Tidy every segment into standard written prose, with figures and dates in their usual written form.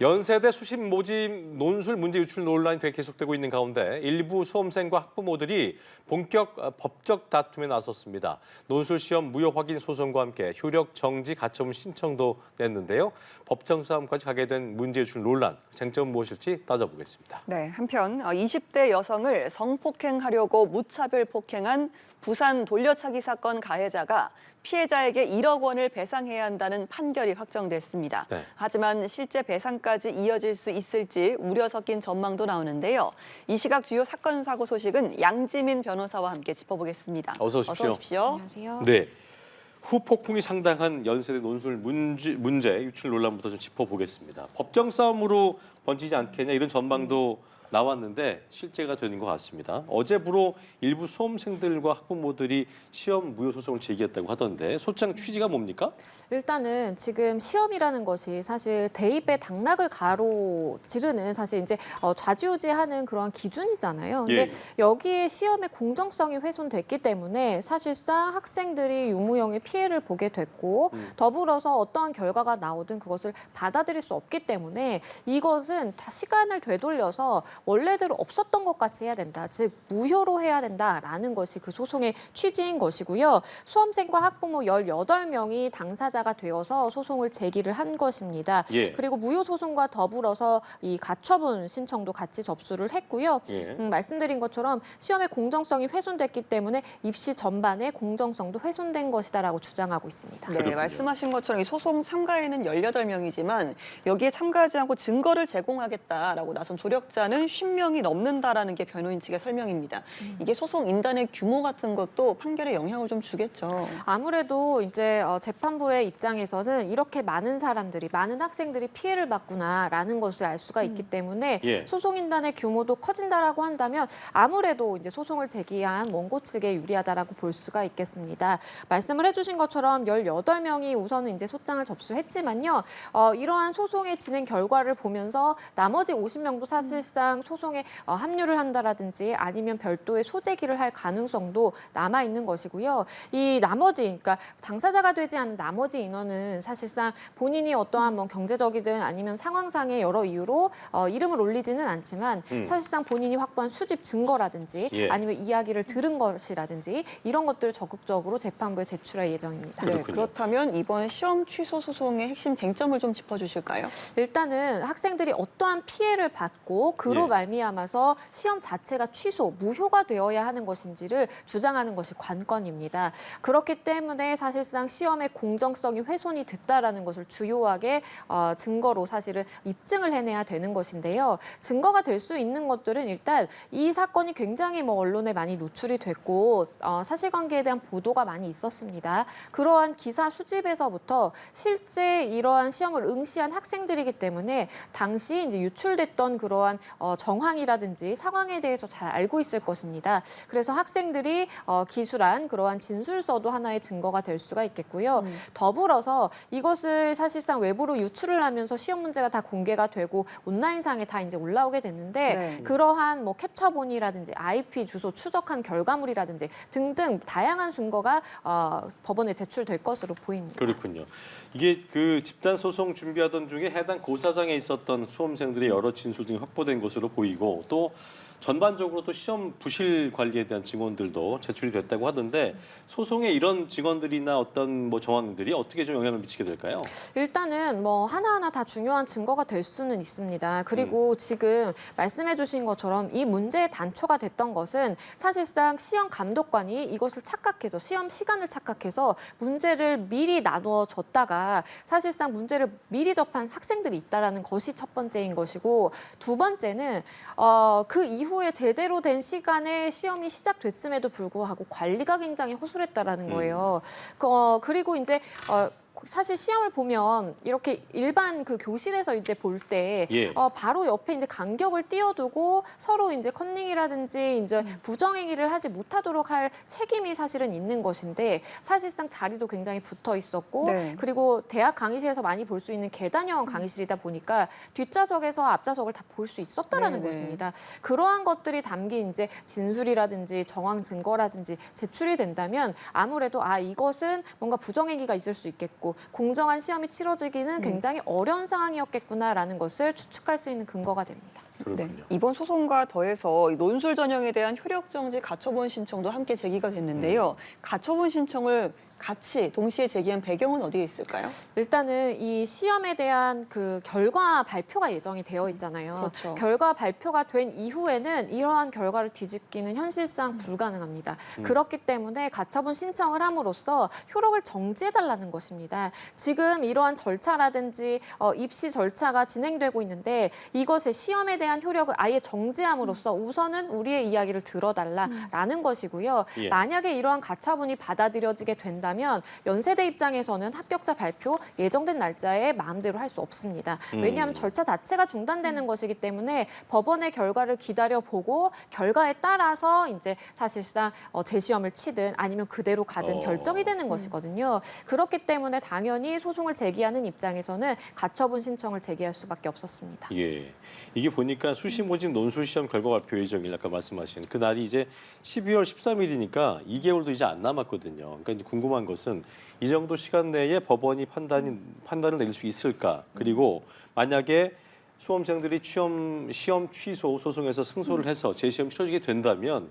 연세대 수십 모집 논술 문제 유출 논란이 계속되고 있는 가운데 일부 수험생과 학부모들이 본격 법적 다툼에 나섰습니다. 논술 시험 무효 확인 소송과 함께 효력 정지 가처분 신청도 냈는데요. 법정 싸움까지 가게 된 문제 유출 논란, 쟁점은 무엇일지 따져보겠습니다. 네, 한편 20대 여성을 성폭행하려고 무차별 폭행한 부산 돌려차기 사건 가해자가 피해자에게 1억 원을 배상해야 한다는 판결이 확정됐습니다. 네. 하지만 실제 배상까지 이어질 수 있을지 우려 섞인 전망도 나오는데요. 이 시각 주요 사건 사고 소식은 양지민 변호사와 함께 짚어보겠습니다. 어서 오십시오. 어서 오십시오. 안녕하세요. 네. 후폭풍이 상당한 연세대 논술 문제 유출 논란부터 좀 짚어보겠습니다. 법정 싸움으로 번지지 않겠냐 이런 전망도 나왔는데 실제가 되는 것 같습니다. 어제부로 일부 수험생들과 학부모들이 시험 무효 소송을 제기했다고 하던데 소장 취지가 뭡니까? 일단은 지금 시험이라는 것이 사실 대입의 당락을 가로지르는 사실 이제 좌지우지하는 그런 기준이잖아요. 근데 예. 여기에 시험의 공정성이 훼손됐기 때문에 사실상 학생들이 유무형의 피해를 보게 됐고 더불어서 어떠한 결과가 나오든 그것을 받아들일 수 없기 때문에 이것은 다 시간을 되돌려서 원래대로 없었던 것 같이 해야 된다. 즉 무효로 해야 된다라는 것이 그 소송의 취지인 것이고요. 수험생과 학부모 18명이 당사자가 되어서 소송을 제기를 한 것입니다. 예. 그리고 무효 소송과 더불어서 이 가처분 신청도 같이 접수를 했고요. 예. 말씀드린 것처럼 시험의 공정성이 훼손됐기 때문에 입시 전반의 공정성도 훼손된 것이다라고 주장하고 있습니다. 네, 그렇군요. 말씀하신 것처럼 이 소송 참가에는 18명이지만 여기에 참가하지 않고 증거를 제공하겠다라고 나선 조력자는 50명이 넘는다라는 게 변호인 측의 설명입니다. 이게 소송 인단의 규모 같은 것도 판결에 영향을 좀 주겠죠. 아무래도 이제 재판부의 입장에서는 이렇게 많은 사람들이, 많은 학생들이 피해를 받구나라는 것을 알 수가 있기 때문에 예. 소송인단의 규모도 커진다라고 한다면 아무래도 이제 소송을 제기한 원고 측에 유리하다라고 볼 수가 있겠습니다. 말씀을 해주신 것처럼 18명이 우선은 이제 소장을 접수했지만요. 이러한 소송의 진행 결과를 보면서 나머지 50명도 사실상 소송에 합류를 한다라든지 아니면 별도의 소재기를 할 가능성도 남아 있는 것이고요. 이 나머지, 그러니까 당사자가 되지 않은 나머지 인원은 사실상 본인이 어떠한 뭐 경제적이든 아니면 상황상의 여러 이유로 이름을 올리지는 않지만 사실상 본인이 확보한 수집 증거라든지 예. 아니면 이야기를 들은 것이라든지 이런 것들을 적극적으로 재판부에 제출할 예정입니다. 네, 그렇군요. 그렇다면 이번 시험 취소 소송의 핵심 쟁점을 좀 짚어주실까요? 일단은 학생들이 어떠한 피해를 받고 그로 예. 말미암아서 시험 자체가 취소, 무효가 되어야 하는 것인지를 주장하는 것이 관건입니다. 그렇기 때문에 사실상 시험의 공정성이 훼손이 됐다라는 것을 주요하게 증거로 사실은 입증을 해내야 되는 것인데요. 증거가 될 수 있는 것들은 일단 이 사건이 굉장히 언론에 많이 노출이 됐고 사실관계에 대한 보도가 많이 있었습니다. 그러한 기사 수집에서부터 실제 이러한 시험을 응시한 학생들이기 때문에 당시 이제 유출됐던 그러한 정황이라든지 상황에 대해서 잘 알고 있을 것입니다. 그래서 학생들이 기술한 그러한 진술서도 하나의 증거가 될 수가 있겠고요. 더불어서 이것을 사실상 외부로 유출을 하면서 시험 문제가 다 공개가 되고 온라인상에 다 이제 올라오게 됐는데 네. 그러한 캡처본이라든지 IP 주소 추적한 결과물이라든지 등등 다양한 증거가 법원에 제출될 것으로 보입니다. 그렇군요. 이게 그 집단 소송 준비하던 중에 해당 고사장에 있었던 수험생들의 여러 진술 등이 확보된 것으로 보이고 또 전반적으로 또 시험 부실 관리에 대한 증언들도 제출이 됐다고 하던데 소송에 이런 증언들이나 어떤 정황들이 어떻게 좀 영향을 미치게 될까요? 일단은 하나하나 다 중요한 증거가 될 수는 있습니다. 그리고 지금 말씀해 주신 것처럼 이 문제의 단초가 됐던 것은 사실상 시험 감독관이 이것을 착각해서 시험 시간을 착각해서 문제를 미리 나눠 줬다가 사실상 문제를 미리 접한 학생들이 있다라는 것이 첫 번째인 것이고 두 번째는 그 이후에 제대로 된 시간에 시험이 시작됐음에도 불구하고 관리가 굉장히 허술했다라는 거예요. 그리고 이제 사실 시험을 보면 이렇게 일반 그 교실에서 이제 볼 때 예. 바로 옆에 이제 간격을 띄워두고 서로 이제 컨닝이라든지 이제 부정행위를 하지 못하도록 할 책임이 사실은 있는 것인데 사실상 자리도 굉장히 붙어 있었고 네. 그리고 대학 강의실에서 많이 볼 수 있는 계단형 강의실이다 보니까 뒷좌석에서 앞좌석을 다 볼 수 있었다라는 네네. 것입니다. 그러한 것들이 담긴 이제 진술이라든지 정황 증거라든지 제출이 된다면 아무래도 이것은 뭔가 부정행위가 있을 수 있겠고 있고 공정한 시험이 치러지기는 굉장히 어려운 상황이었겠구나라는 것을 추측할 수 있는 근거가 됩니다. 그렇군요. 네, 이번 소송과 더해서 논술 전형에 대한 효력정지 가처분 신청도 함께 제기가 됐는데요. 가처분 신청을 같이 동시에 제기한 배경은 어디에 있을까요? 일단은 이 시험에 대한 그 결과 발표가 예정이 되어 있잖아요. 그렇죠. 결과 발표가 된 이후에는 이러한 결과를 뒤집기는 현실상 불가능합니다. 그렇기 때문에 가처분 신청을 함으로써 효력을 정지해달라는 것입니다. 지금 이러한 절차라든지 입시 절차가 진행되고 있는데 이것의 시험에 대한 효력을 아예 정지함으로써 우선은 우리의 이야기를 들어달라라는 것이고요. 예. 만약에 이러한 가처분이 받아들여지게 된다면 연세대 입장에서는 합격자 발표 예정된 날짜에 마음대로 할 수 없습니다. 왜냐하면 절차 자체가 중단되는 것이기 때문에 법원의 결과를 기다려보고 결과에 따라서 이제 사실상 재시험을 치든 아니면 그대로 가든 결정이 되는 것이거든요. 그렇기 때문에 당연히 소송을 제기하는 입장에서는 가처분 신청을 제기할 수밖에 없었습니다. 예, 이게 보니까 수시모집 논술시험 결과 발표 예정일 아까 말씀하신 그날이 이제 12월 13일이니까 2개월도 이제 안 남았거든요. 그러니까 이제 궁금한 것은 이 정도 시간 내에 법원이 판단을 내릴 수 있을까? 그리고 만약에 수험생들이 시험 취소 소송에서 승소를 해서 재시험 치러지게 된다면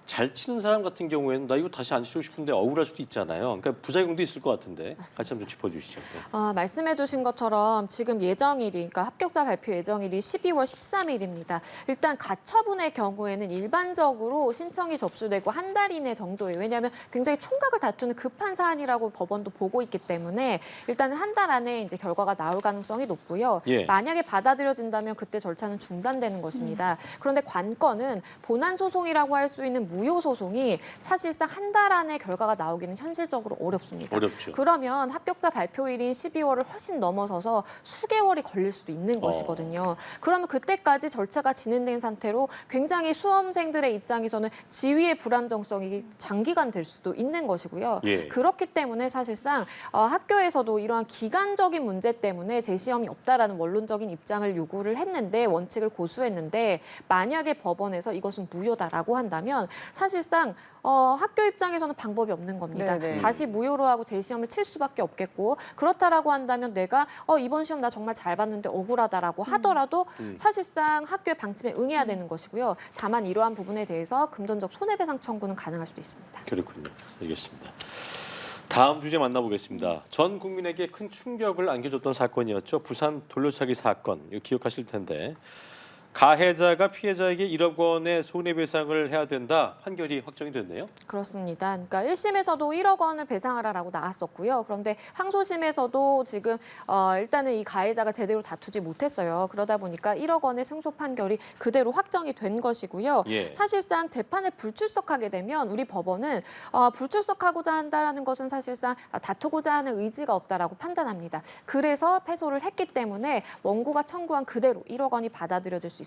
잘 치는 사람 같은 경우에는 나 이거 다시 안 치고 싶은데 억울할 수도 있잖아요. 그러니까 부작용도 있을 것 같은데 같이 한번 짚어주시죠. 네. 말씀해주신 것처럼 지금 예정일이, 그러니까 합격자 발표 예정일이 12월 13일입니다. 일단 가처분의 경우에는 일반적으로 신청이 접수되고 한 달 이내 정도예요. 왜냐하면 굉장히 총각을 다투는 급한 사안이라고 법원도 보고 있기 때문에 일단 한 달 안에 이제 결과가 나올 가능성이 높고요. 예. 만약에 받아들여진다면 그때 절차는 중단되는 것입니다. 그런데 관건은 본안 소송이라고 할 수 있는 무효 소송이 사실상 한 달 안에 결과가 나오기는 현실적으로 어렵습니다. 어렵죠. 그러면 합격자 발표일인 12월을 훨씬 넘어서서 수개월이 걸릴 수도 있는 것이거든요. 그러면 그때까지 절차가 진행된 상태로 굉장히 수험생들의 입장에서는 지위의 불안정성이 장기간 될 수도 있는 것이고요. 예. 그렇기 때문에 사실상 학교에서도 이러한 기간적인 문제 때문에 재시험이 없다라는 원론적인 입장을 요구를 했는데 원칙을 고수했는데 만약에 법원에서 이것은 무효다라고 한다면 사실상 학교 입장에서는 방법이 없는 겁니다. 네네. 다시 무효로 하고 재시험을 칠 수밖에 없겠고 그렇다라고 한다면 내가 이번 시험 나 정말 잘 봤는데 억울하다라고 하더라도 사실상 학교의 방침에 응해야 되는 것이고요. 다만 이러한 부분에 대해서 금전적 손해배상 청구는 가능할 수도 있습니다. 그렇군요. 알겠습니다. 다음 주제 만나보겠습니다. 전 국민에게 큰 충격을 안겨줬던 사건이었죠. 부산 돌려차기 사건. 이거 기억하실 텐데. 가해자가 피해자에게 1억 원의 손해배상을 해야 된다. 판결이 확정이 됐네요. 그렇습니다. 그러니까 1심에서도 1억 원을 배상하라라고 나왔었고요. 그런데 항소심에서도 지금 일단은 이 가해자가 제대로 다투지 못했어요. 그러다 보니까 1억 원의 승소 판결이 그대로 확정이 된 것이고요. 예. 사실상 재판에 불출석하게 되면 우리 법원은 불출석하고자 한다는 것은 사실상 다투고자 하는 의지가 없다라고 판단합니다. 그래서 패소를 했기 때문에 원고가 청구한 그대로 1억 원이 받아들여질 수 있습니다.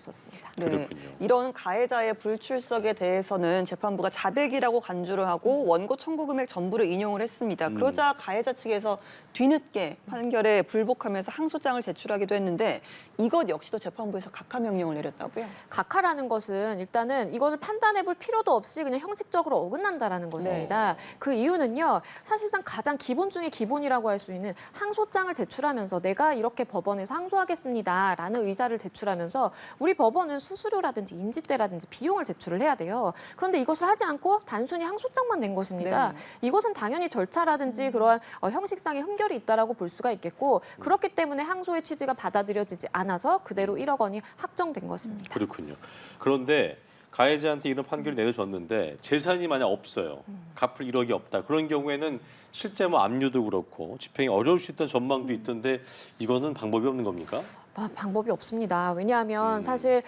네, 그렇군요. 이런 가해자의 불출석에 대해서는 재판부가 자백이라고 간주를 하고 원고 청구 금액 전부를 인용을 했습니다. 그러자 가해자 측에서 뒤늦게 판결에 불복하면서 항소장을 제출하기도 했는데 이것 역시도 재판부에서 각하 명령을 내렸다고요? 각하라는 것은 일단은 이것을 판단해 볼 필요도 없이 그냥 형식적으로 어긋난다라는 것입니다. 그 이유는요. 사실상 가장 기본 중에 기본이라고 할 수 있는 항소장을 제출하면서 내가 이렇게 법원에서 항소하겠습니다라는 의사를 제출하면서 우리 법원은 수수료라든지 인지대라든지 비용을 제출을 해야 돼요. 그런데 이것을 하지 않고 단순히 항소장만 낸 것입니다. 이것은 당연히 절차라든지 그러한 형식상의 흠결이 있다라고 볼 수가 있겠고 그렇기 때문에 항소의 취지가 받아들여지지 않아서 그대로 1억 원이 확정된 것입니다. 그렇군요. 그런데 가해자한테 이런 판결이 내려졌는데 재산이 만약 없어요. 갚을 1억이 없다. 그런 경우에는 실제 뭐 압류도 그렇고 집행이 어려울 수 있다는 전망도 있던데 이거는 방법이 없는 겁니까? 방법이 없습니다. 왜냐하면 사실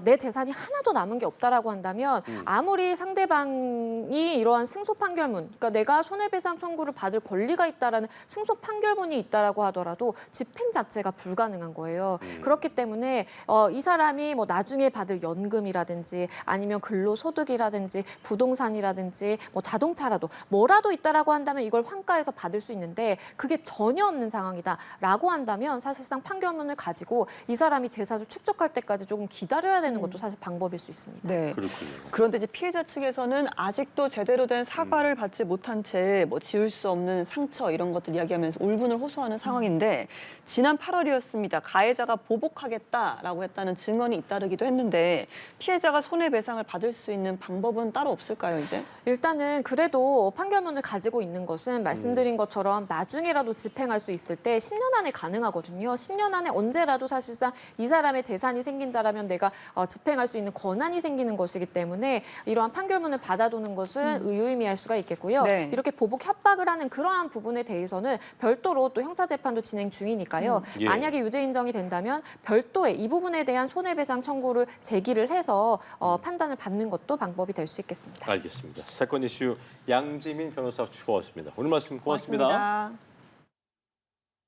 내 재산이 하나도 남은 게 없다라고 한다면 아무리 상대방이 이러한 승소 판결문, 그러니까 내가 손해배상 청구를 받을 권리가 있다라는 승소 판결문이 있다라고 하더라도 집행 자체가 불가능한 거예요. 그렇기 때문에 이 사람이 뭐 나중에 받을 연금이라든지 아니면 근로소득이라든지 부동산이라든지 뭐 자동차라도 뭐라도 있다라고 한다면 이걸 환가해서 받을 수 있는데 그게 전혀 없는 상황이다라고 한다면 사실상 판결문을 가지고 이 사람이 재산을 축적할 때까지 조금 기다려야 되는 것도 사실 방법일 수 있습니다. 네. 그렇군요. 그런데 이제 피해자 측에서는 아직도 제대로 된 사과를 받지 못한 채 뭐 지울 수 없는 상처 이런 것들 이야기하면서 울분을 호소하는 상황인데 지난 8월이었습니다. 가해자가 보복하겠다라고 했다는 증언이 잇따르기도 했는데 피해자가 손해배상을 받을 수 있는 방법은 따로 없을까요, 이제? 일단은 그래도 판결문을 가지고 있는 것은 말씀드린 것처럼 나중에라도 집행할 수 있을 때 10년 안에 가능하거든요. 10년 안에 언제라도 사실상 이 사람의 재산이 생긴다라면 내가 집행할 수 있는 권한이 생기는 것이기 때문에 이러한 판결문을 받아두는 것은 의유의미할 수가 있겠고요. 네. 이렇게 보복 협박을 하는 그러한 부분에 대해서는 별도로 또 형사재판도 진행 중이니까요. 예. 만약에 유죄 인정이 된다면 별도의 이 부분에 대한 손해배상 청구를 제기를 해서 판단을 받는 것도 방법이 될 수 있겠습니다. 알겠습니다. 사건 이슈 양지민 변호사 추가왔습니다. 오늘 말씀 고맙습니다. 고맙습니다.